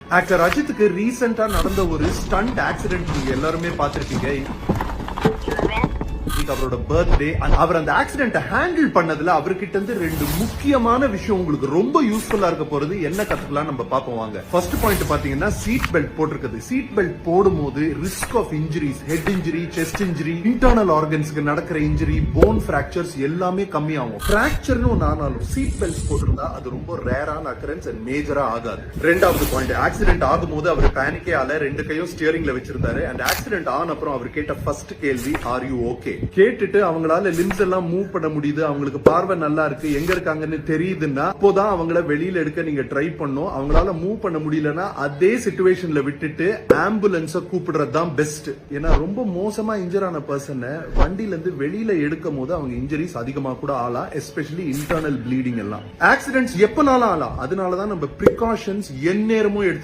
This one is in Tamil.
ஆக்டர் அஜித்துக்கு ரீசெண்டா நடந்த ஒரு ஸ்டண்ட் ஆக்சிடென்ட் நீங்க எல்லாருமே பாத்திருப்பீங்க. அவரோட பர்த்டே. அவர் அந்த ஆக்சிடென்ட் ஹேண்டில் பண்ணதுல அவர்கிட்ட இருந்து ரெண்டு முக்கியமான விஷயம் உங்களுக்கு ரொம்ப யூஸ்ஃபுல்லா இருக்க போறது. என்ன கத்துக்கலாம் நம்ம பாப்போம் வாங்க. ஃபர்ஸ்ட் பாயிண்ட் பாத்தீங்கன்னா சீட் பெல்ட் போட்டிருக்குது. சீட் பெல்ட் போடும்போது risk of injuries, head injury, chest injury, internal ஆர்கன்ஸ்க்கு நடக்கிற இன்ஜுரி, போன் பிராக்சர்ஸ் எல்லாமே கம்மியாகும். பிராக்சர்னு ஒன்னு ஆனாலும் சீட் பெல்ட் போட்டிருந்தா அது ரொம்ப ரேரான அக்கரன்ஸ் அண்ட் மேஜரா ஆகாது. ரெண்டாவது பாயிண்ட், ஆக்சிடென்ட் ஆகும்போது அவர் பேனிக்கே ஆல, ரெண்டு கையும் ஸ்டியரிங்ல வச்சிருந்தாரு. அண்ட் ஆக்சிடென்ட் ஆன அப்புறம் அவர் கேட்ட ஃபர்ஸ்ட் கேள்வி, ஆர் யூ ஓகே? கேட்டுட்டு அவங்களால லிம்ஸ் எல்லாம் மூவ் பண்ண முடியுது, அவங்களுக்கு பார்வை நல்லா இருக்கு, எங்க இருக்காங்கன்னு தெரியுதுன்னா அப்போதான் அவங்கள வெளியில எடுக்க நீங்க ட்ரை பண்ணும். அவங்களால மூவ் பண்ண முடியலன்னா அதே சிச்சுவேஷன்ல விட்டுட்டு ஆம்புலன்ஸ கூப்பிடுறது தான் பெஸ்ட். ஏன்னா ரொம்ப மோசமா இன்ஜர் ஆன பர்சனை வண்டியில இருந்து வெளியில எடுக்கும் போது அவங்க இன்ஜுரிஸ் அதிகமா கூட ஆகலாம், எஸ்பெஷலி இன்டர்னல் ப்ளீடிங் எல்லாம். ஆக்சிடென்ட்ஸ் எப்பனாலும் ஆகலாம். அதனாலதான் நம்ம ப்ரிகாஷன்ஸ் எந்நேரமும் எடுத்து